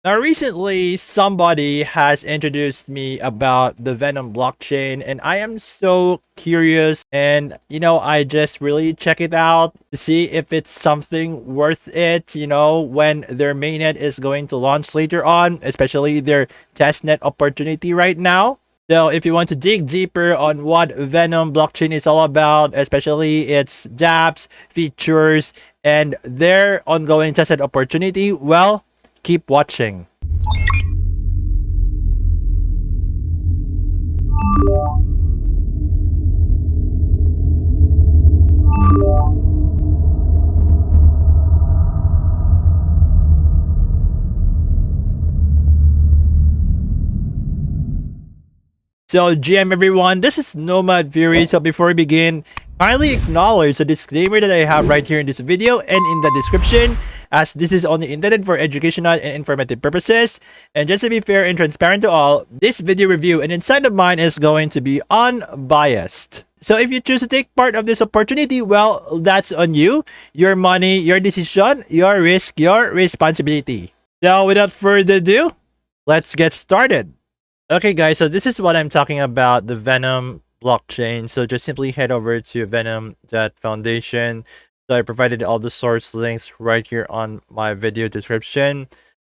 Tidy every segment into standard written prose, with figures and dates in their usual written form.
Now, recently, somebody has introduced me about the Venom blockchain, and I am so curious. And I just really check it out to see if it's something worth it. When their mainnet is going to launch later on, especially their testnet opportunity right now. So, if you want to dig deeper on what Venom blockchain is all about, especially its Dapps, features, and their ongoing testnet opportunity, well, keep watching. So, GM everyone, this is Nomad Fury. So, before we begin, kindly acknowledge the disclaimer that I have right here in this video and in the description, as this is only intended for educational and informative purposes. And just to be fair and transparent to all, this video review and insight of mine is going to be unbiased. So if you choose to take part of this opportunity, well, that's on you. Your money, your decision, your risk, your responsibility. So without further ado, let's get started. Okay, guys, so this is what I'm talking about, the Venom blockchain. So just simply head over to venom.foundation. So I provided all the source links right here on my video description.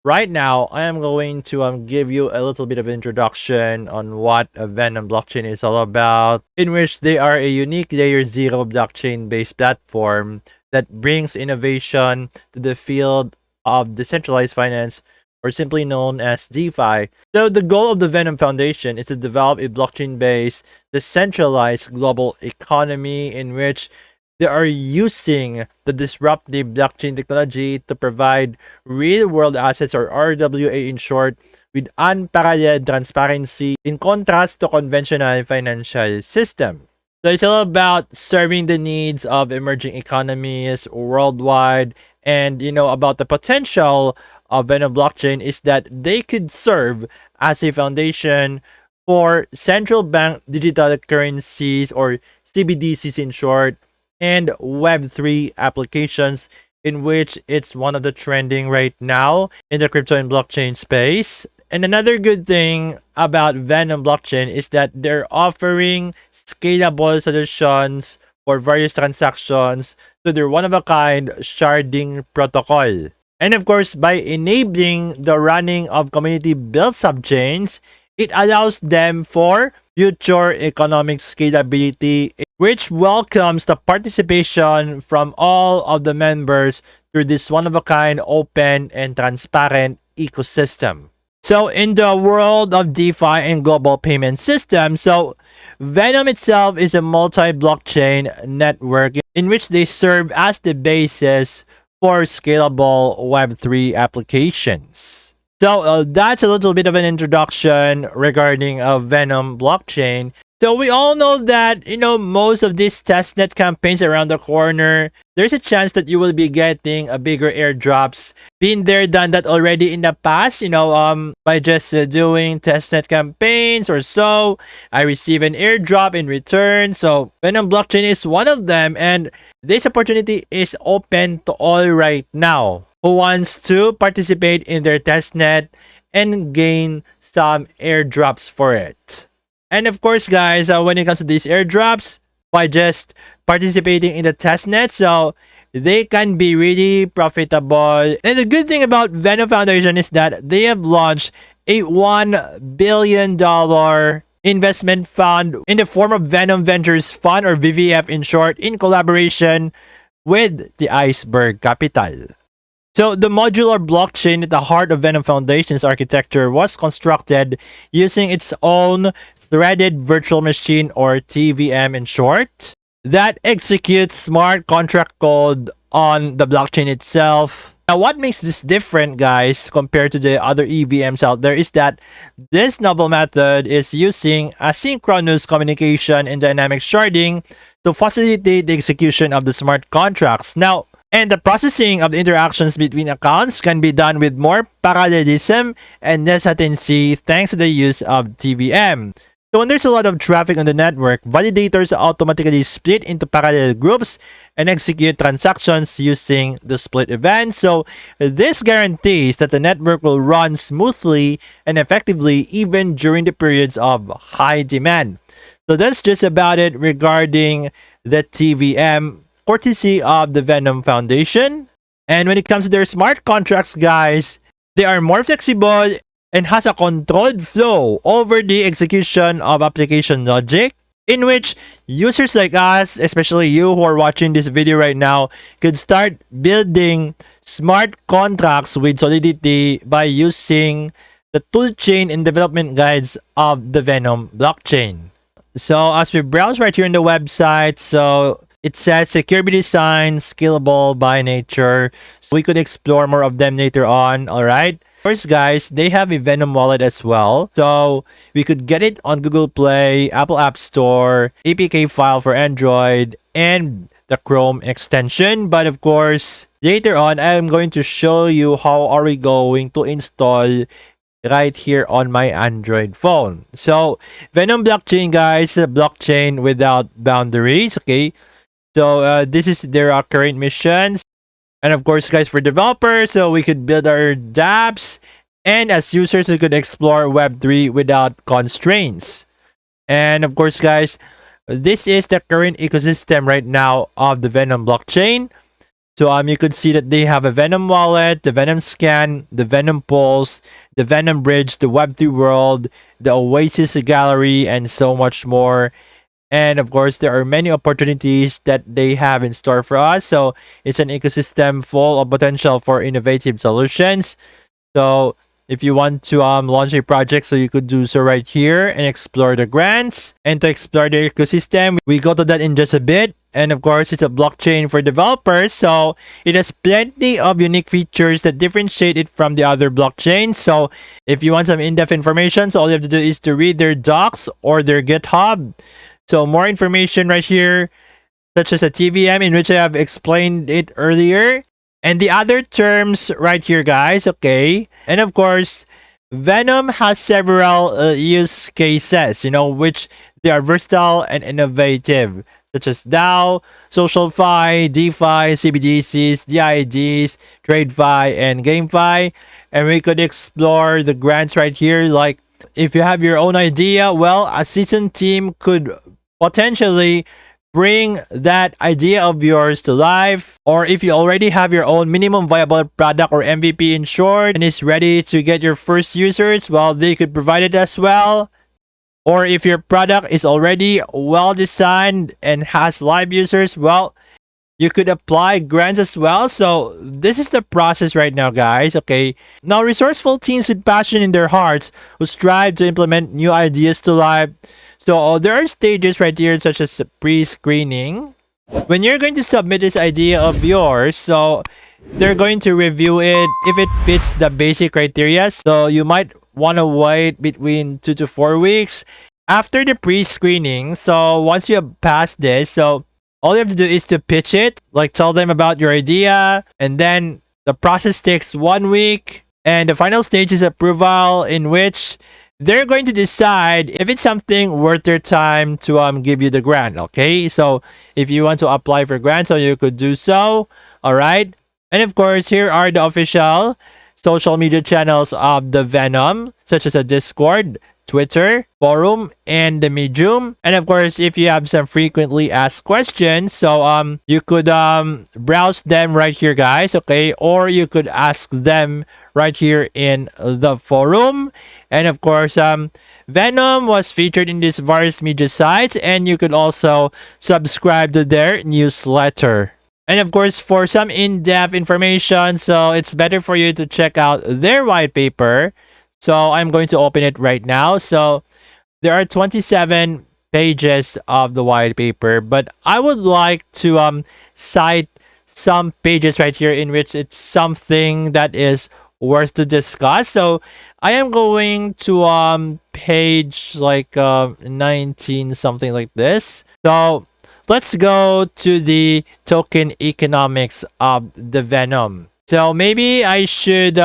Right now, I am going to give you a little bit of introduction on what a Venom blockchain is all about, in which they are a unique layer 0 blockchain-based platform that brings innovation to the field of decentralized finance, or simply known as DeFi. So the goal of the Venom Foundation is to develop a blockchain-based, decentralized global economy in which they are using the disruptive blockchain technology to provide real-world assets, or RWA in short, with unparalleled transparency in contrast to conventional financial system. So it's all about serving the needs of emerging economies worldwide, and about the potential of Venom blockchain is that they could serve as a foundation for central bank digital currencies, or CBDCs in short, and Web3 applications, in which it's one of the trending right now in the crypto and blockchain space. And another good thing about Venom blockchain is that they're offering scalable solutions for various transactions to their one-of-a-kind sharding protocol. And of course, by enabling the running of community-built subchains, it allows them for future economic scalability, which welcomes the participation from all of the members through this one-of-a-kind, open, and transparent ecosystem. So in the world of DeFi and global payment systems, so Venom itself is a multi-blockchain network in which they serve as the basis for scalable Web3 applications. So that's a little bit of an introduction regarding Venom blockchain. So we all know that, most of these testnet campaigns around the corner, there's a chance that you will be getting a bigger airdrops. Been there, done that already in the past, by just doing testnet campaigns or so. I receive an airdrop in return. So Venom blockchain is one of them, and this opportunity is open to all right now who wants to participate in their testnet and gain some airdrops for it. And of course, guys, when it comes to these airdrops, by just participating in the testnet, so they can be really profitable. And the good thing about Venom Foundation is that they have launched a $1 billion investment fund in the form of Venom Ventures Fund, or VVF in short, in collaboration with the Iceberg Capital. So the modular blockchain at the heart of Venom Foundation's architecture was constructed using its own threaded virtual machine, or TVM in short, that executes smart contract code on the blockchain itself. Now, what makes this different, guys, compared to the other EVMs out there is that this novel method is using asynchronous communication and dynamic sharding to facilitate the execution of the smart contracts. Now, and the processing of the interactions between accounts can be done with more parallelism and hesitancy thanks to the use of TVM. So when there's a lot of traffic on the network, validators automatically split into parallel groups and execute transactions using the split event. So this guarantees that the network will run smoothly and effectively even during the periods of high demand. So that's just about it regarding the TVM, courtesy of the Venom Foundation. And when it comes to their smart contracts, guys, they are more flexible and has a controlled flow over the execution of application logic, in which users like us, especially you who are watching this video right now, could start building smart contracts with Solidity by using the toolchain and development guides of the Venom blockchain. So as we browse right here in the website, so it says secure by design, scalable by nature. So we could explore more of them later on, alright? First, guys, they have a Venom wallet as well. So we could get it on Google Play, Apple App Store, APK file for Android, and the Chrome extension. But of course, later on, I'm going to show you how are we going to install right here on my Android phone. So Venom blockchain, guys, a blockchain without boundaries. Okay, so this is their current missions. And of course, guys, for developers, so we could build our dApps, and as users, we could explore Web3 without constraints. And of course, guys, this is the current ecosystem right now of the Venom blockchain. So you could see that they have a Venom wallet, the Venom scan, the Venom pulse, the Venom bridge, the Web3 world, the Oasis gallery, and so much more. And of course, there are many opportunities that they have in store for us. So it's an ecosystem full of potential for innovative solutions. So if you want to launch a project, so you could do so right here and explore the grants. And to explore the ecosystem, we go to that in just a bit. And of course, it's a blockchain for developers. So it has plenty of unique features that differentiate it from the other blockchains. So if you want some in-depth information, so all you have to do is to read their docs or their GitHub. So more information right here, such as a TVM, in which I have explained it earlier. And the other terms right here, guys, okay? And of course, Venom has several use cases, which they are versatile and innovative, such as DAO, SocialFi, DeFi, CBDCs, DIDs, TradeFi, and GameFi. And we could explore the grants right here. Like, if you have your own idea, well, a seasoned team could potentially bring that idea of yours to life. Or if you already have your own minimum viable product, or MVP in short, and is ready to get your first users, well, they could provide it as well. Or if your product is already well designed and has live users, well, you could apply grants as well. So this is the process right now, guys. Okay, now resourceful teams with passion in their hearts who strive to implement new ideas to life. So there are stages right here, such as pre-screening. When you're going to submit this idea of yours, so they're going to review it if it fits the basic criteria. So you might want to wait between 2 to 4 weeks after the pre-screening. So once you have passed this, so all you have to do is to pitch it, like tell them about your idea, and then the process takes 1 week. And the final stage is approval, in which they're going to decide if it's something worth their time to give you the grant. Okay, so if you want to apply for grants, so you could do so. All right, and of course, here are the official social media channels of the Venom, such as a Discord, Twitter, forum, and the Medium. And of course, if you have some frequently asked questions, so you could browse them right here, guys. Okay, or you could ask them right here in the forum. And of course, Venom was featured in these various media sites, and you could also subscribe to their newsletter. And of course, for some in-depth information, so it's better for you to check out their white paper. So I'm going to open it right now. So there are 27 pages of the white paper, but I would like to cite some pages right here in which it's something that is worth to discuss. So I am going to page like 19, something like this. So let's go to the token economics of the Venom. So maybe I should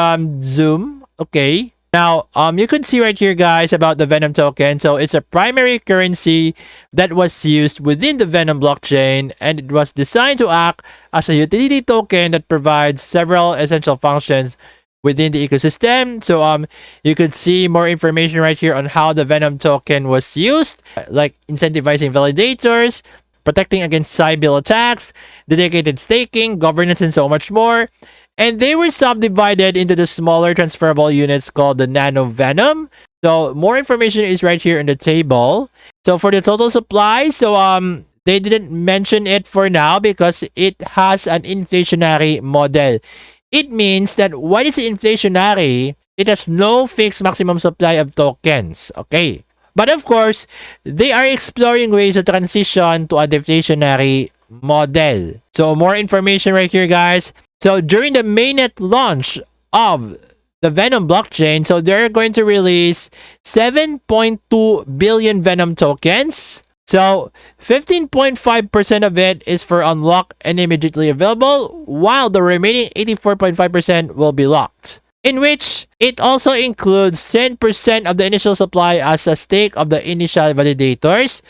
zoom. Okay, Now, you can see right here, guys, about the Venom token. So it's a primary currency that was used within the Venom blockchain, and it was designed to act as a utility token that provides several essential functions within the ecosystem. So you could see more information right here on how the Venom token was used, like incentivizing validators, protecting against Sybil attacks, dedicated staking, governance, and so much more. And they were subdivided into the smaller transferable units called the Nano Venom. So more information is right here in the table. So for the total supply, so they didn't mention it for now because it has an inflationary model. It means that when it's inflationary, it has no fixed maximum supply of tokens. Okay. But of course, they are exploring ways to transition to a deflationary model. So more information right here, guys. So during the mainnet launch of the Venom blockchain, so they're going to release 7.2 billion Venom tokens. So 15.5% of it is for unlock and immediately available, while the remaining 84.5% will be locked, in which it also includes 10% of the initial supply as a stake of the initial validators.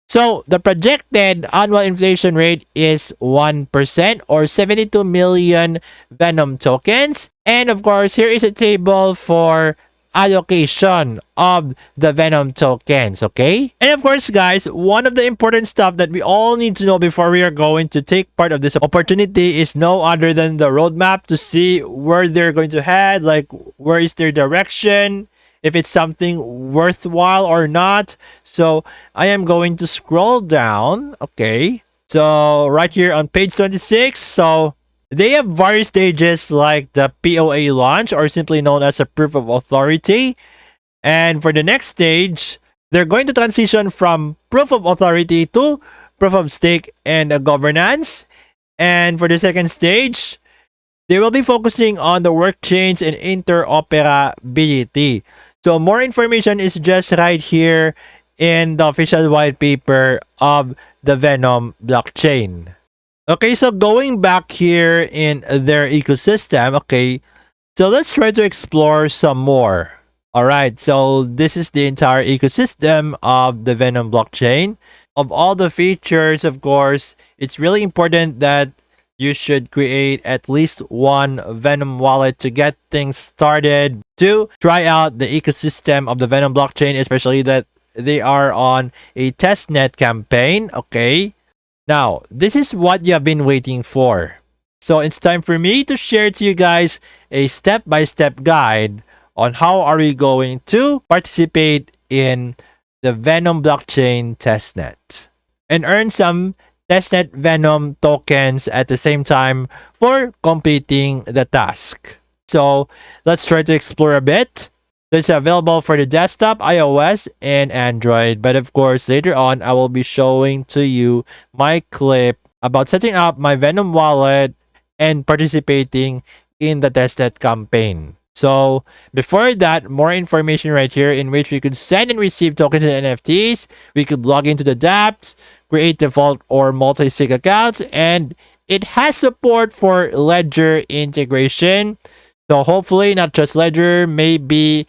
So the projected annual inflation rate is 1% or 72 million Venom tokens. And of course, here is a table for allocation of the Venom tokens, okay? And of course, guys, one of the important stuff that we all need to know before we are going to take part of this opportunity is no other than the roadmap to see where they're going to head, like where is their direction, if it's something worthwhile or not. So I am going to scroll down. Okay. So right here on page 26. So they have various stages like the POA launch, or simply known as a proof of authority. And for the next stage, they're going to transition from proof of authority to proof of stake and governance. And for the second stage, they will be focusing on the work chains and interoperability. So more information is just right here in the official white paper of the Venom blockchain. Okay, so going back here in their ecosystem, okay, so let's try to explore some more. All right, so this is the entire ecosystem of the Venom blockchain. Of all the features, of course, it's really important that you should create at least one Venom wallet to get things started, to try out the ecosystem of the Venom blockchain, especially that they are on a testnet campaign. Okay, now this is what you have been waiting for. So it's time for me to share to you guys a step-by-step guide on how are we going to participate in the Venom blockchain testnet and earn some testnet Venom tokens at the same time for completing the task. So let's try to explore a bit. It's available for the desktop, iOS, and Android. But of course, later on, I will be showing to you my clip about setting up my Venom wallet and participating in the testnet campaign. So before that, more information right here in which we could send and receive tokens and NFTs. We could log into the Dapps, create default or multi-sig accounts, and it has support for Ledger integration. So hopefully not just Ledger, maybe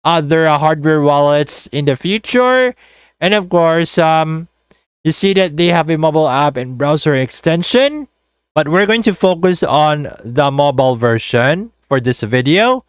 other hardware wallets in the future. And of course, you see that they have a mobile app and browser extension, but we're going to focus on the mobile version for this video.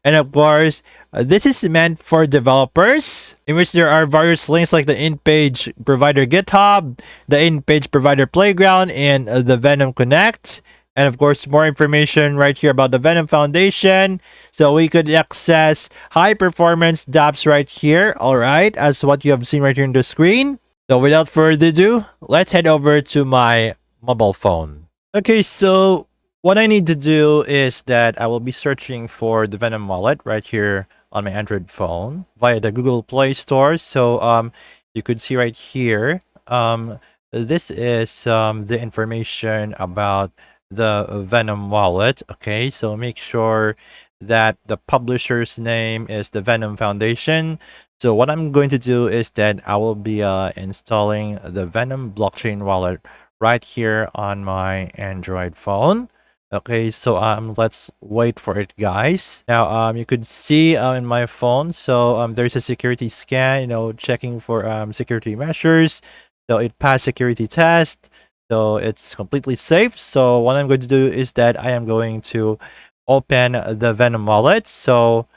And of course, this is meant for developers, in which there are various links like the in-page provider GitHub, the in-page provider Playground, and the Venom Connect. And of course, more information right here about the Venom Foundation. So we could access high-performance dApps right here, all right, as what you have seen right here on the screen. So without further ado, let's head over to my mobile phone. Okay, so what I need to do is that I will be searching for the Venom wallet right here on my Android phone via the Google Play Store. So you could see right here, this is the information about the Venom wallet. Okay, so make sure that the publisher's name is the Venom Foundation. So what I'm going to do is that I will be installing the Venom blockchain wallet right here on my Android phone. Okay, so let's wait for it, guys. Now you could see in my phone, so there's a security scan, checking for security measures. So it passed security test, so it's completely safe. So what I'm going to do is that I am going to open the Venom wallet. So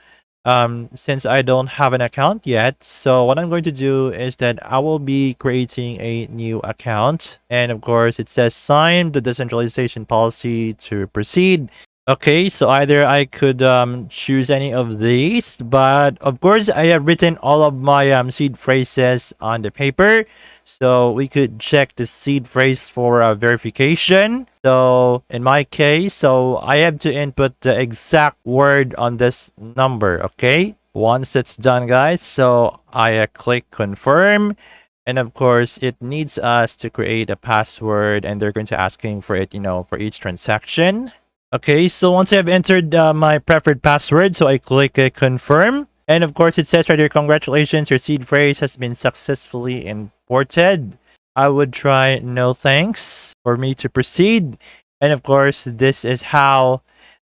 since I don't have an account yet, so what I'm going to do is that I will be creating a new account, and of course it says sign the decentralization policy to proceed. Okay, so either I could choose any of these, but of course I have written all of my seed phrases on the paper, so we could check the seed phrase for verification. So in my case, so I have to input the exact word on this number. Okay, once it's done, guys, so I click confirm. And of course, it needs us to create a password, and they're going to asking for it, for each transaction. Okay, so once I've entered my preferred password, so I click confirm. And of course, it says right here, congratulations, your seed phrase has been successfully imported. I would try no thanks for me to proceed. And of course, this is how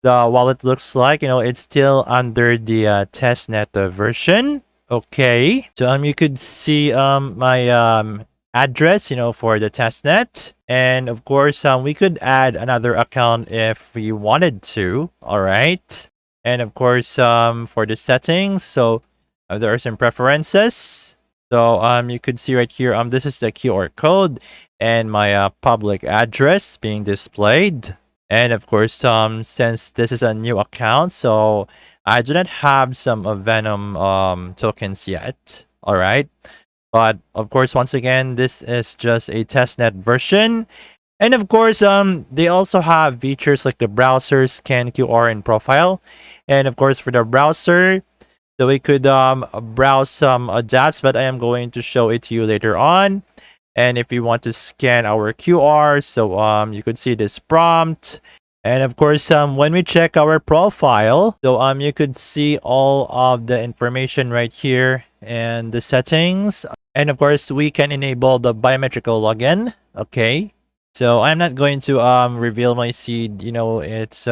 the wallet looks like. It's still under the testnet version. Okay, so you could see my address, for the testnet. And of course, we could add another account if we wanted to. All right. And of course, for the settings, so there are some preferences. So you could see right here, this is the QR code and my public address being displayed. And of course, since this is a new account, so I do not have some Venom tokens yet. All right. But of course, once again, this is just a testnet version. And of course, they also have features like the browser, scan QR, and profile. And of course, for the browser, so we could browse some Dapps, but I am going to show it to you later on. And if you want to scan our QR, so you could see this prompt. And of course, when we check our profile, so you could see all of the information right here and the settings. And of course, we can enable the biometrical login. Okay. So I'm not going to reveal my seed. It's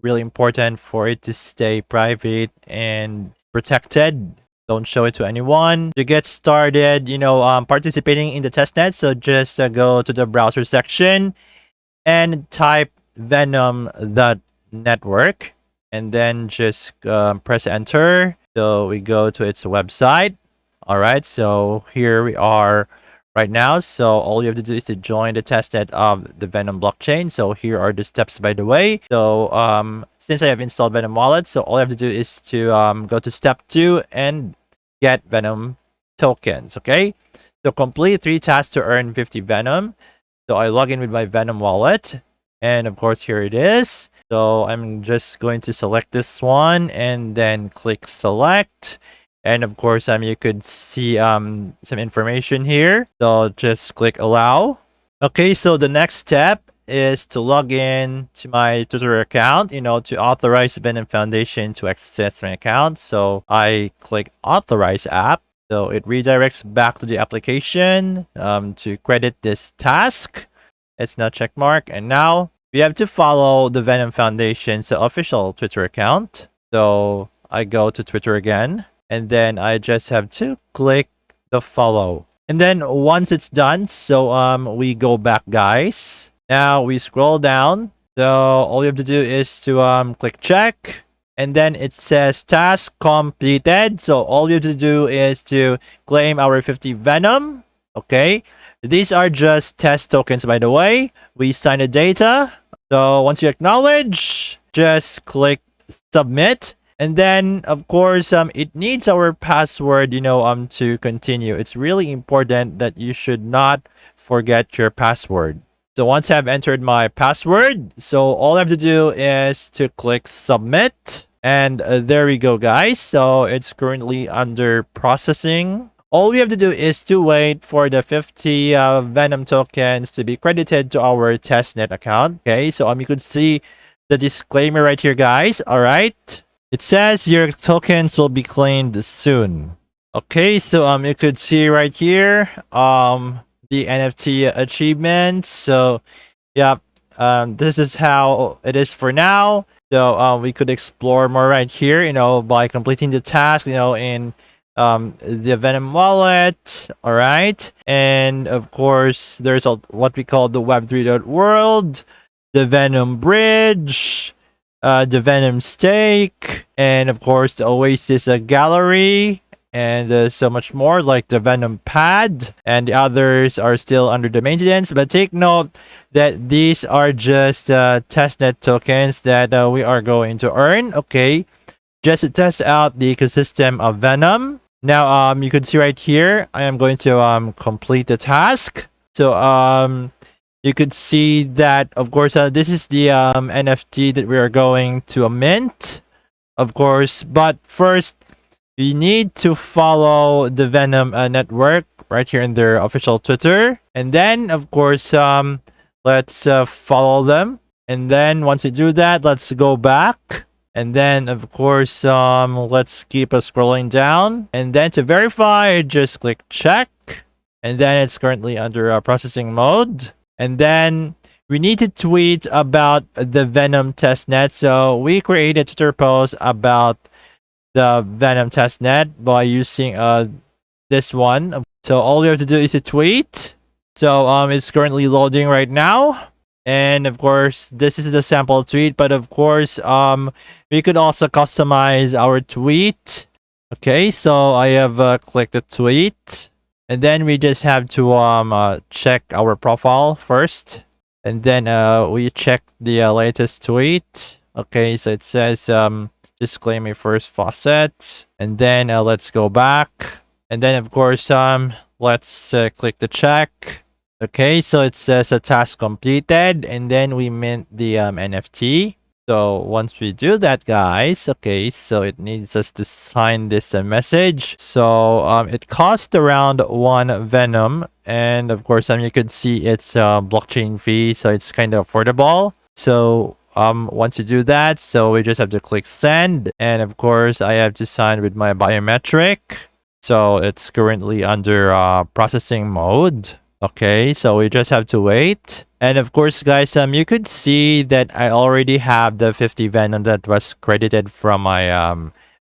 really important for it to stay private and protected. Don't show it to anyone. To get started, participating in the testnet, so just go to the browser section and type venom.network, and then just press enter. So we go to its website. All right, so here we are right now. So all you have to do is to join the testnet of the Venom blockchain. So here are the steps, by the way. So since I have installed Venom wallet, so all I have to do is to go to step 2 and get Venom tokens. Okay, so complete 3 tasks to earn 50 Venom. So I log in with my Venom wallet, and of course here it is. So I'm just going to select this one and then click select. And of course, you could see some information here. So just click allow. Okay, so the next step is to log in to my Twitter account, to authorize Venom Foundation to access my account. So I click authorize app. So it redirects back to the application to credit this task. It's not check mark. And now we have to follow the Venom Foundation's official Twitter account. So I go to Twitter again. And then I just have to click the follow. And then once it's done, so we go back, guys. Now we scroll down. So all you have to do is to click check. And then it says task completed. So all you have to do is to claim our 50 Venom. Okay. These are just test tokens, by the way. We sign the data. So once you acknowledge, just click submit. And then, of course, it needs our password, to continue. It's really important that you should not forget your password. So once I've entered my password, so all I have to do is to click submit. And there we go, guys. So it's currently under processing. All we have to do is to wait for the 50 Venom tokens to be credited to our testnet account. Okay, so you could see the disclaimer right here, guys. All right. It says your tokens will be claimed soon. Okay, so you could see right here the NFT achievements. So yeah, this is how it is for now. So we could explore more right here, by completing the task, in the Venom wallet. All right. And of course, there's what we call the Web3 world, the Venom bridge, the Venom stake, and of course, the Oasis gallery, and so much more, like the Venom pad, and the others are still under the maintenance. But take note that these are just testnet tokens that we are going to earn, okay, just to test out the ecosystem of Venom. Now, you can see right here, I am going to complete the task. So, you could see that, of course, this is the NFT that we are going to mint, of course. But first, we need to follow the Venom network right here in their official Twitter. And then, of course, let's follow them. And then once you do that, let's go back. And then, of course, let's keep scrolling down. And then to verify, just click check. And then it's currently under processing mode. And then we need to tweet about the Venom testnet. So we created a Twitter post about the Venom testnet by using this one. So all we have to do is to tweet. So it's currently loading right now. And of course, this is the sample tweet, but of course, we could also customize our tweet. Okay, so I have clicked the tweet, and then we just have to check our profile first, and then we check the latest tweet. Okay, so it says just claim a first faucet, and then let's go back, and then of course let's click the check. Okay, so it says a task completed, and then we mint the NFT. So once we do that, guys, okay, so it needs us to sign this message. So it costs around 1 Venom, and of course you could see it's blockchain fee, so it's kind of affordable. So once you do that, so we just have to click send, and of course I have to sign with my biometric. So it's currently under processing mode. Okay, so we just have to wait. And of course, guys, you could see that I already have the 50 Venom that was credited from my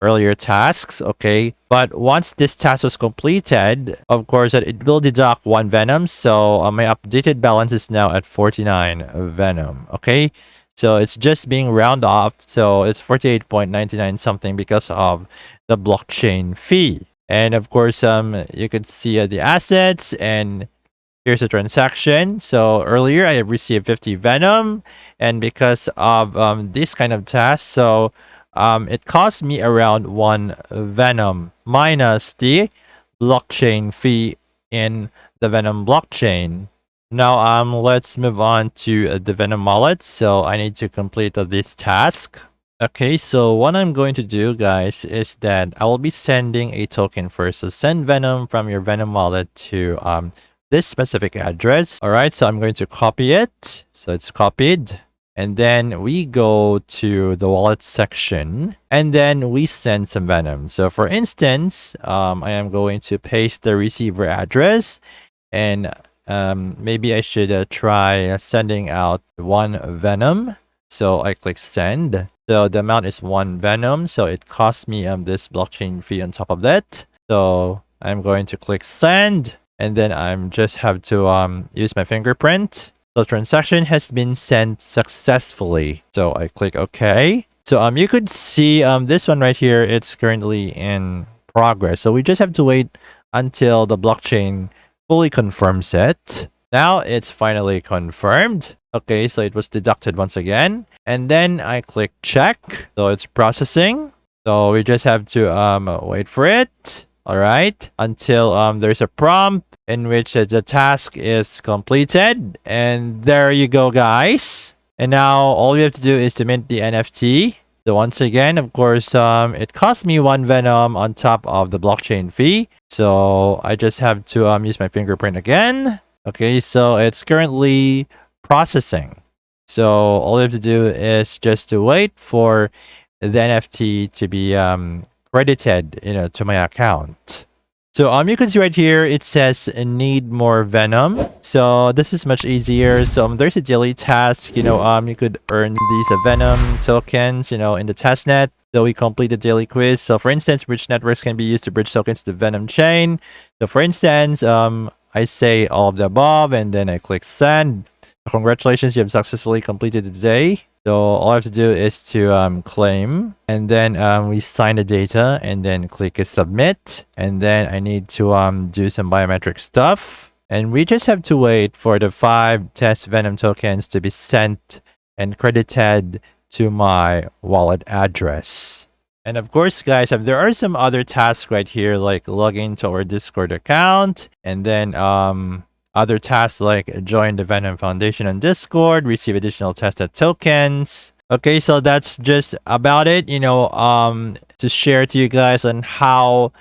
earlier tasks. Okay, but once this task was completed, of course, it will deduct 1 Venom. So my updated balance is now at 49 Venom. Okay, so it's just being round off. So it's 48.99 something because of the blockchain fee. And of course, you could see the assets, and here's a transaction. So earlier I received 50 Venom, and because of this kind of task, so it cost me around 1 Venom minus the blockchain fee in the Venom blockchain. Now let's move on to the Venom wallet. So I need to complete this task. Okay, so what I'm going to do, guys, is that I will be sending a token first. So send Venom from your Venom wallet to this specific address. All right, so I'm going to copy it. So it's copied, and then we go to the wallet section, and then we send some Venom. So for instance, I am going to paste the receiver address, and maybe I should try sending out 1 Venom. So I click send. So the amount is 1 Venom, so it cost me this blockchain fee on top of that. So I'm going to click send. And then I'm just have to use my fingerprint. The transaction has been sent successfully. So I click OK. So you could see this one right here. It's currently in progress. So we just have to wait until the blockchain fully confirms it. Now it's finally confirmed. Okay, so it was deducted once again. And then I click check. So it's processing. So we just have to wait for it. All right, until there's a prompt in which the task is completed. And there you go, guys. And now all you have to do is to mint the NFT. So once again, of course, it cost me 1 Venom on top of the blockchain fee. So I just have to use my fingerprint again. Okay, so it's currently processing. So all you have to do is just to wait for the NFT to be credited, to my account. So you can see right here it says need more venom. So this is much easier. So there's a daily task. You could earn these venom tokens. In the testnet. So we complete the daily quiz. So for instance, which networks can be used to bridge tokens to the venom chain? So for instance, I say all of the above, and then I click send. Congratulations, you have successfully completed the day. So all I have to do is to claim, and then we sign the data, and then click submit, and then I need to do some biometric stuff, and we just have to wait for the 5 test venom tokens to be sent and credited to my wallet address. And of course, guys, there are some other tasks right here, like log into our Discord account, and then other tasks like join the Venom Foundation on Discord, receive additional tested tokens. Okay, so that's just about it, to share to you guys on how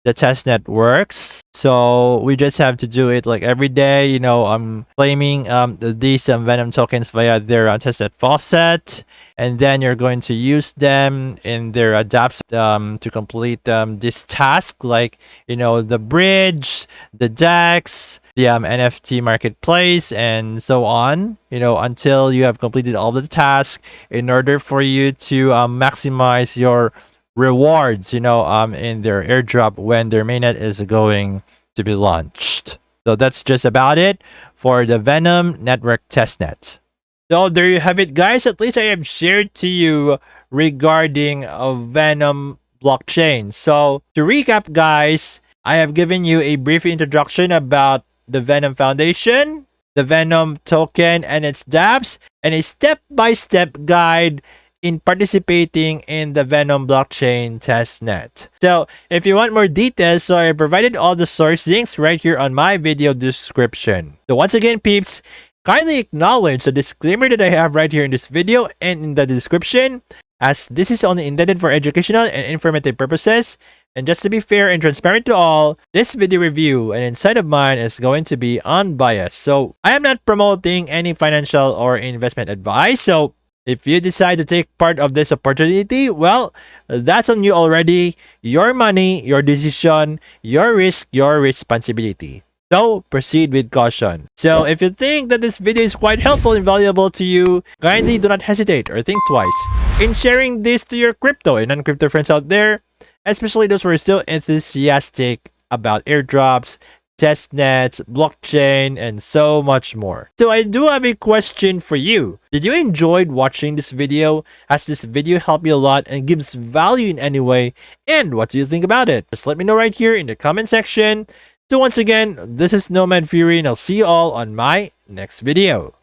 the testnet works. So we just have to do it like every day. I'm claiming these venom tokens via their testnet faucet, and then you're going to use them in their Dapps to complete this task, like the bridge, the decks, the NFT marketplace, and so on. Until you have completed all the tasks in order for you to maximize your rewards in their airdrop when their mainnet is going to be launched. So that's just about it for the Venom network testnet. So there you have it, guys. At least I have shared to you regarding a Venom blockchain. So to recap, guys, I have given you a brief introduction about the Venom Foundation, the Venom token and its dApps, and a step-by-step guide in participating in the Venom blockchain testnet. So if you want more details, so I provided all the source links right here on my video description. So once again, peeps, kindly acknowledge the disclaimer that I have right here in this video and in the description, as this is only intended for educational and informative purposes. And just to be fair and transparent to all, this video review and insight of mine is going to be unbiased. So I am not promoting any financial or investment advice. So if you decide to take part of this opportunity, well, that's on you already. Your money, your decision, your risk, your responsibility. So proceed with caution. So if you think that this video is quite helpful and valuable to you, kindly do not hesitate or think twice in sharing this to your crypto and non-crypto friends out there, especially those who are still enthusiastic about airdrops, testnets, blockchain, and so much more. So I do have a question for you. Did you enjoy watching this video? Has this video helped you a lot and gives value in any way? And what do you think about it? Just let me know right here in the comment section. So once again, this is Nomad Fury, and I'll see you all on my next video.